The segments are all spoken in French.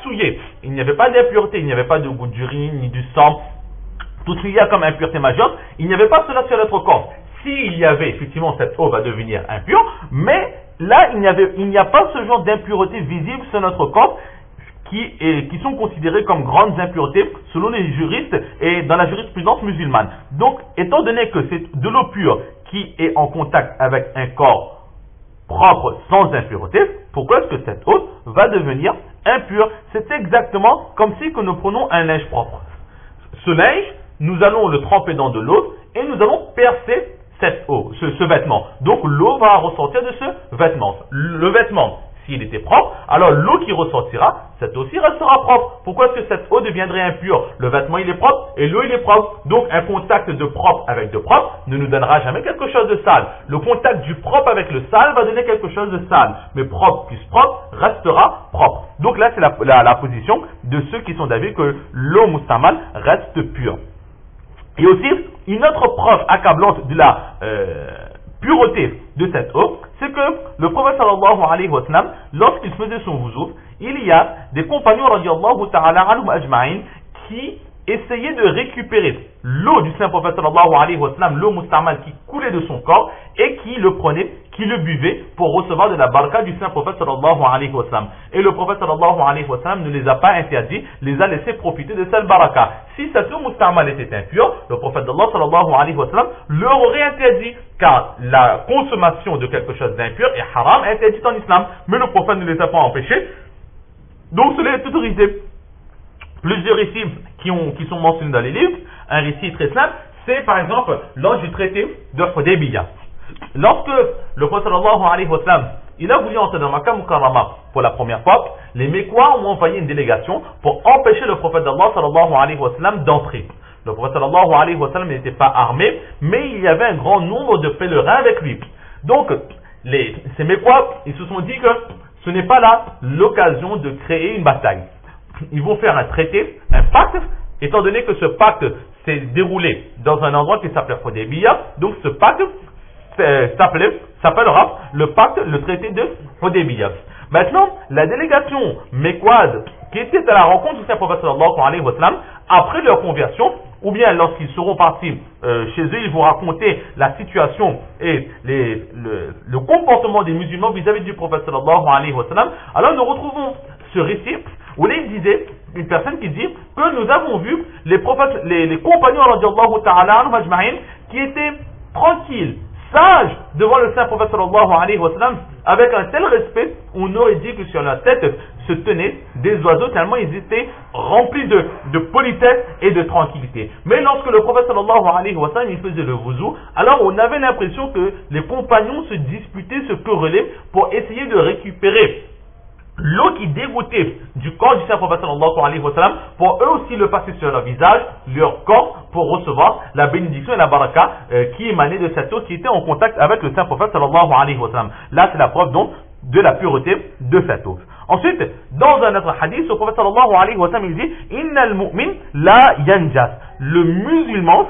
souillé, il n'y avait pas d'impureté, il n'y avait pas de goût d'urine, ni du sang, tout ce qu'il y a comme impureté majeure, il n'y avait pas cela sur notre corps. S'il y avait, effectivement, cette eau va devenir impure, mais là, il n'y a pas ce genre d'impureté visible sur notre corps qui sont considérées comme grandes impuretés selon les juristes et dans la jurisprudence musulmane. Donc, étant donné que c'est de l'eau pure qui est en contact avec un corps propre sans impureté, pourquoi est-ce que cette eau va devenir impure? C'est exactement comme si que nous prenons un linge propre. Ce linge, nous allons le tremper dans de l'eau et nous allons percer cette eau, ce vêtement. Donc l'eau va ressortir de ce vêtement. Le vêtement, s'il était propre, alors l'eau qui ressortira, cette eau aussi restera propre. Pourquoi est-ce que cette eau deviendrait impure? Le vêtement il est propre et l'eau il est propre. Donc un contact de propre avec de propre ne nous donnera jamais quelque chose de sale. Le contact du propre avec le sale va donner quelque chose de sale. Mais propre plus propre restera propre. Donc là c'est la position de ceux qui sont d'avis que l'eau mustamal reste pure. Et aussi, une autre preuve accablante de la pureté de cette eau, c'est que le prophète sallallahu alayhi wa sallam, lorsqu'il faisait son wuzu, il y a des compagnons radiallahu ta'ala anhum ajma'in qui essayaient de récupérer l'eau du saint prophète sallallahu alayhi wa sallam, l'eau mustamal qui coulait de son corps et qui le prenait, qui le buvait pour recevoir de la baraka du saint prophète sallallahu alayhi wa sallam. Et le prophète sallallahu alayhi wa sallam ne les a pas interdits, les a laissés profiter de cette baraka. Si cette eau mustamal était impure, le prophète d'Allah sallallahu alayhi wa sallam leur aurait interdit, car la consommation de quelque chose d'impur est haram, interdit en islam, mais le prophète ne les a pas empêchés, donc cela est autorisé. Plusieurs récits qui sont mentionnés dans les livres, un récit très simple, c'est par exemple lors du traité de Hudaybiyah. Lorsque le prophète sallallahu alayhi wa sallam, il a voulu entrer dans Makkah Mukarrama pour la première fois, les Mécois ont envoyé une délégation pour empêcher le prophète d'Allah sallallahu alayhi wa sallam d'entrer. Le prophète sallallahu alayhi wa sallam n'était pas armé, mais il y avait un grand nombre de pèlerins avec lui. Donc, ces Mécois, ils se sont dit que ce n'est pas là l'occasion de créer une bataille. Ils vont faire un traité, un pacte, étant donné que ce pacte s'est déroulé dans un endroit qui s'appelait Hudaybiyah. Donc ce pacte s'appellera le pacte, le traité de Hudaybiyah. Maintenant, la délégation mécoise qui était à la rencontre du Saint-Prophète sallallahu alayhi wa sallam, après leur conversion, ou bien lorsqu'ils seront partis chez eux, ils vont raconter la situation et le comportement des musulmans vis-à-vis du Prophète sallallahu alayhi wa sallam. Alors nous retrouvons ce récit où là il disait, une personne qui dit que nous avons vu les compagnons radiallahu ta'ala anhum ajma'in qui étaient tranquilles, sages devant le saint prophète sallallahu alayhi wa sallam, avec un tel respect, on aurait dit que sur la tête se tenaient des oiseaux tellement ils étaient remplis de politesse et de tranquillité. Mais lorsque le prophète sallallahu alayhi wa sallam il faisait le wuzu, alors on avait l'impression que les compagnons se disputaient, se querellaient pour essayer de récupérer l'eau qui dégoûtait du corps du saint prophète sallallahu alayhi wa sallam, pour eux aussi le passer sur leur visage, leur corps, pour recevoir la bénédiction et la baraka qui émanait de cette eau qui était en contact avec le saint prophète sallallahu alayhi wa sallam. Là c'est la preuve donc de la pureté de cette eau. Ensuite, dans un autre hadith, le prophète sallallahu alayhi wa sallam il dit Innal mu'min la yanjas. Le musulman,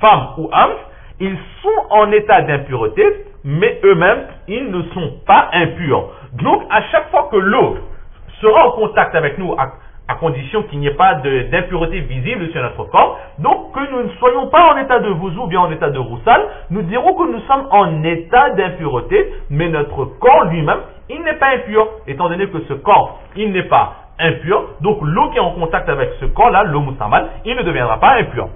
femme ou homme, ils sont en état d'impureté, mais eux-mêmes, ils ne sont pas impurs. Donc, à chaque fois que l'eau sera en contact avec nous, à condition qu'il n'y ait pas d'impureté visible sur notre corps, donc que nous ne soyons pas en état de wuzu ou bien en état de roussal, nous dirons que nous sommes en état d'impureté, mais notre corps lui-même, il n'est pas impur, étant donné que ce corps, il n'est pas impur, donc l'eau qui est en contact avec ce corps-là, l'eau mustamal, il ne deviendra pas impur.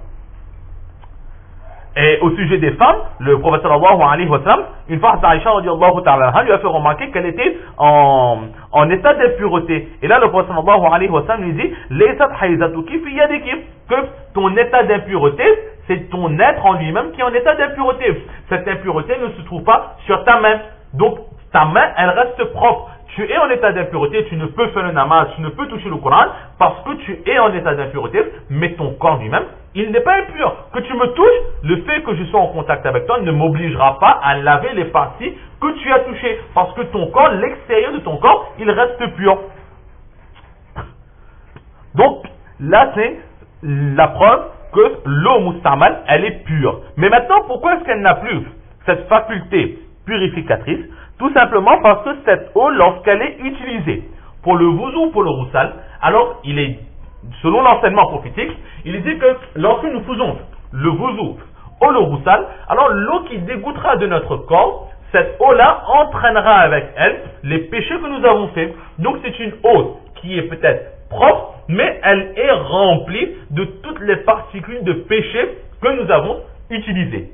Et au sujet des femmes, le prophète sallallahu alayhi wa sallam, une fois Aïcha radiallahu ta'ala anha lui a fait remarquer qu'elle était en état d'impureté. Et là le prophète sallallahu alayhi wa sallam lui dit Laysat haizatuki fi yadiki, que ton état d'impureté, c'est ton être en lui-même qui est en état d'impureté. Cette impureté ne se trouve pas sur ta main. Donc ta main, elle reste propre. Tu es en état d'impureté, tu ne peux faire le namaz, tu ne peux toucher le Coran parce que tu es en état d'impureté, mais ton corps lui-même, il n'est pas impur. Que tu me touches, le fait que je sois en contact avec toi ne m'obligera pas à laver les parties que tu as touchées, parce que ton corps, l'extérieur de ton corps, il reste pur. Donc, là c'est la preuve que l'eau mustamal, elle est pure. Mais maintenant, pourquoi est-ce qu'elle n'a plus cette faculté purificatrice? Tout simplement parce que cette eau, lorsqu'elle est utilisée pour le wuzu, pour le roussal, alors il est, selon l'enseignement prophétique, il dit que lorsque nous faisons le wuzu ou le roussal, alors l'eau qui dégoûtera de notre corps, cette eau-là entraînera avec elle les péchés que nous avons faits. Donc c'est une eau qui est peut-être propre, mais elle est remplie de toutes les particules de péché que nous avons utilisées.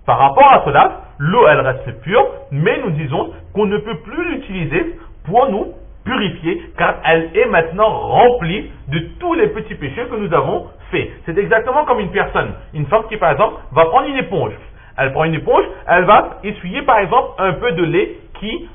Par rapport à cela, l'eau elle reste pure, mais nous disons qu'on ne peut plus l'utiliser pour nous purifier, car elle est maintenant remplie de tous les petits péchés que nous avons faits. C'est exactement comme une personne, une femme qui par exemple va prendre une éponge. Elle prend une éponge, elle va essuyer par exemple un peu de lait qui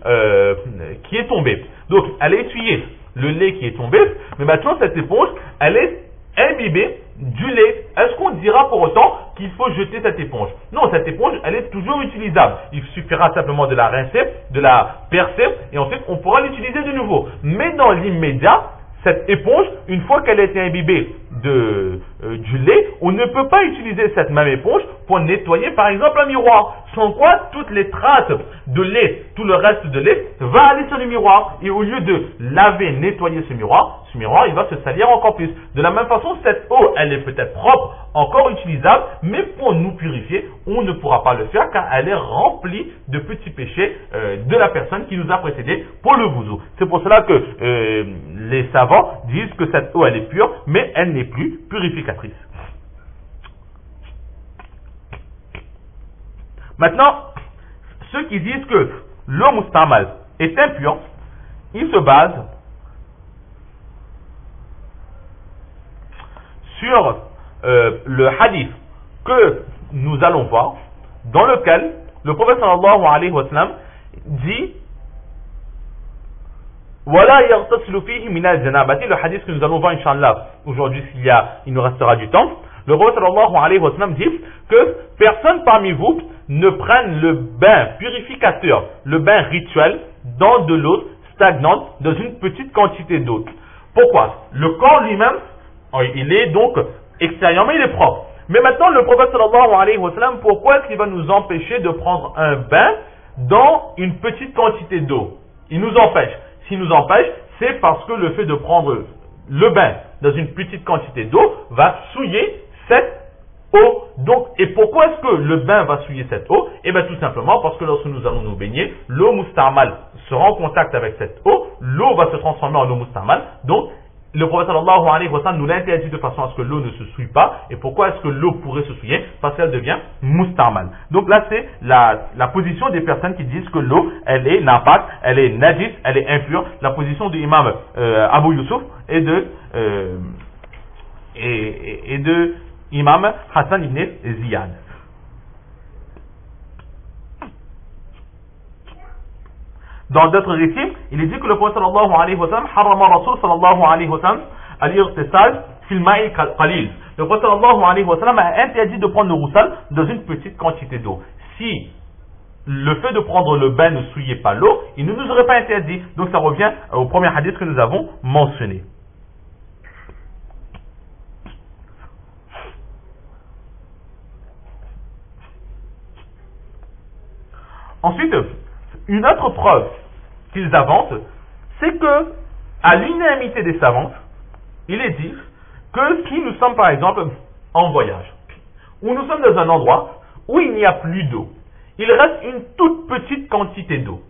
est tombé. Donc elle a essuyé le lait qui est tombé, mais maintenant cette éponge, elle est imbibée du lait. Est-ce qu'on dira pour autant qu'il faut jeter cette éponge? Non, cette éponge, elle est toujours utilisable. Il suffira simplement de la rincer, de la percer, et ensuite on pourra l'utiliser de nouveau. Mais dans l'immédiat, cette éponge, une fois qu'elle a été imbibée du lait, on ne peut pas utiliser cette même éponge pour nettoyer par exemple un miroir. Sans quoi, toutes les traces de lait, tout le reste de lait va aller sur le miroir. Et au lieu de laver, nettoyer ce miroir, il va se salir encore plus. De la même façon, cette eau, elle est peut-être propre, encore utilisable, mais pour nous purifier, on ne pourra pas le faire car elle est remplie de petits péchés de la personne qui nous a précédé pour le wuzu. C'est pour cela que les savants disent que cette eau, elle est pure, mais elle n'est plus purificatrice. Maintenant, ceux qui disent que l'eau mustamal est impure, ils se basent sur le hadith que nous allons voir, dans lequel le prophète sallallahu alayhi wa sallam dit Wala yartaslu fihi min al-janabati, le hadith que nous allons voir inshallah aujourd'hui il nous restera du temps. Le prophète sallallahu alayhi wa sallam dit que personne parmi vous ne prenne le bain purificateur, le bain rituel, dans de l'eau stagnante, dans une petite quantité d'eau. Pourquoi? Le corps lui-même, il est donc extérieurement, il est propre. Mais maintenant, le prophète sallallahu alayhi wa sallam, pourquoi est-ce qu'il va nous empêcher de prendre un bain dans une petite quantité d'eau? Il nous empêche. S'il nous empêche, c'est parce que le fait de prendre le bain dans une petite quantité d'eau va souiller cette eau. Donc, et pourquoi est-ce que le bain va souiller cette eau? Eh bien, tout simplement parce que lorsque nous allons nous baigner, l'eau mustamal sera en contact avec cette eau, l'eau va se transformer en eau mustamal. Donc, le prophète sallallahu alayhi wa sallam nous l'interdit de façon à ce que l'eau ne se souille pas. Et pourquoi est-ce que l'eau pourrait se souiller? Parce qu'elle devient mustamal. Donc là, c'est la position des personnes qui disent que l'eau, elle est nabat, elle est najis, elle est impure. La position de l'imam Abu Yusuf et de imam Hassan ibn Ziyad. Dans d'autres récits, il est dit que le prophète sallallahu alayhi wa sallam harama rasul sallallahu alayhi wa sallam al-irtisal fil ma'i qalil. Le prophète sallallahu alayhi wa sallam a interdit de prendre le roussal dans une petite quantité d'eau. Si le fait de prendre le bain ne souillait pas l'eau, il ne nous aurait pas interdit. Donc ça revient au premier hadith que nous avons mentionné. Ensuite, une autre preuve qu'ils avancent, c'est que, à l'unanimité des savants, il est dit que si nous sommes par exemple en voyage, ou nous sommes dans un endroit où il n'y a plus d'eau, il reste une toute petite quantité d'eau,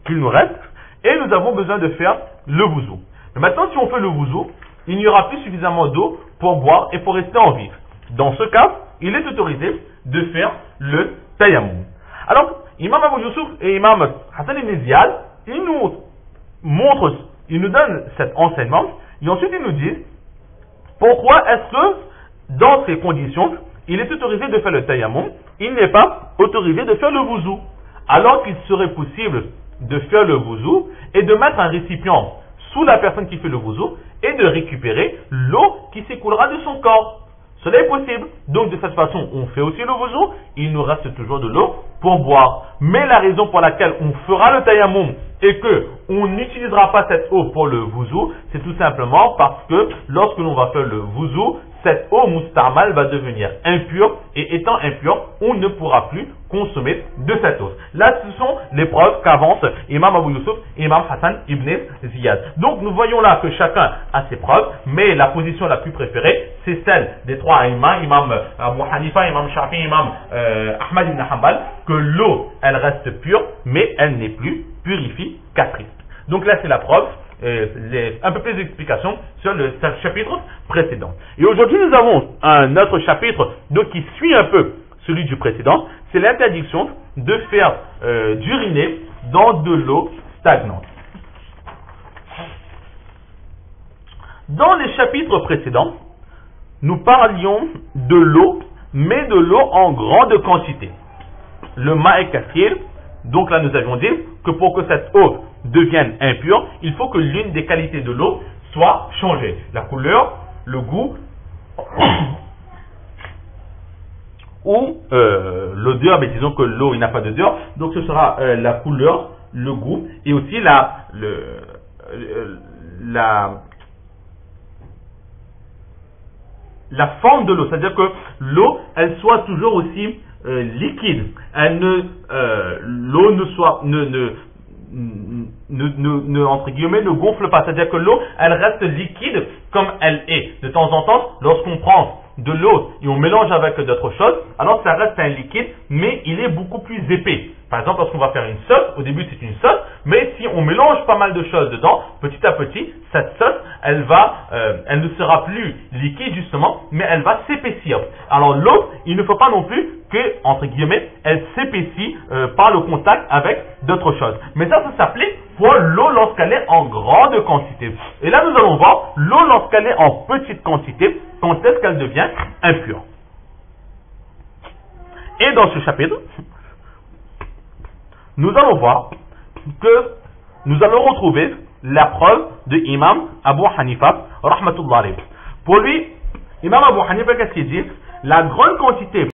qu'il nous reste, et nous avons besoin de faire le wuzu. Mais maintenant, si on fait le wuzu, il n'y aura plus suffisamment d'eau pour boire et pour rester en vie. Dans ce cas, il est autorisé de faire le tayammum. Alors, Imam Abu Yusuf et Imam Hassan ibn Ziyad, ils nous donnent cet enseignement, et ensuite ils nous disent pourquoi est-ce que dans ces conditions, il est autorisé de faire le tayammum, il n'est pas autorisé de faire le wuzu, alors qu'il serait possible de faire le wuzu et de mettre un récipient sous la personne qui fait le wuzu et de récupérer l'eau qui s'écoulera de son corps. Cela est possible. Donc de cette façon, on fait aussi le wuzu, il nous reste toujours de l'eau pour boire. Mais la raison pour laquelle on fera le tayammum et que on n'utilisera pas cette eau pour le wuzu, c'est tout simplement parce que lorsque l'on va faire le wuzu, cette eau mustamal va devenir impure, et étant impure, on ne pourra plus consommer de cette eau. Là, ce sont les preuves qu'avance Imam Abu Yusuf et Imam Hassan ibn Ziyad. Donc, nous voyons là que chacun a ses preuves, mais la position la plus préférée, c'est celle des trois imams, Imam Abu Hanifa, Imam Shafi, Imam Ahmad ibn Hanbal, que l'eau, elle reste pure, mais elle n'est plus purificatrice. Donc là, c'est la preuve. Un peu plus d'explications sur le chapitre précédent. Et aujourd'hui, nous avons un autre chapitre donc, qui suit un peu celui du précédent. C'est l'interdiction de faire d'uriner dans de l'eau stagnante. Dans les chapitres précédents, nous parlions de l'eau, mais de l'eau en grande quantité. Le maï kathir. Donc là, nous avions dit que pour que cette eau devienne impure, il faut que l'une des qualités de l'eau soit changée. La couleur, le goût ou l'odeur, mais disons que l'eau, il n'a pas d'odeur, donc ce sera la couleur, le goût et aussi la forme de l'eau, c'est-à-dire que l'eau, elle soit toujours aussi liquide. L'eau entre guillemets, ne gonfle pas. C'est-à-dire que l'eau, elle reste liquide comme elle est. De temps en temps, lorsqu'on prend de l'eau et on mélange avec d'autres choses, alors ça reste un liquide, mais il est beaucoup plus épais. Par exemple, lorsqu'on va faire une sauce, au début c'est une sauce, mais si on mélange pas mal de choses dedans, petit à petit, cette sauce, elle ne sera plus liquide justement, mais elle va s'épaissir. Alors l'eau, il ne faut pas non plus que, entre guillemets, elle s'épaissit par le contact avec d'autres choses. Mais ça s'applique pour l'eau lorsqu'elle est en grande quantité. Et là, nous allons voir l'eau lorsqu'elle est en petite quantité, quand est-ce qu'elle devient impure. Et dans ce chapitre, nous allons voir que nous allons retrouver la preuve de Imam Abu Hanifa, rahmatullah alayhi. Pour lui, Imam Abu Hanifa, qu'est-ce qu'il dit? La grande quantité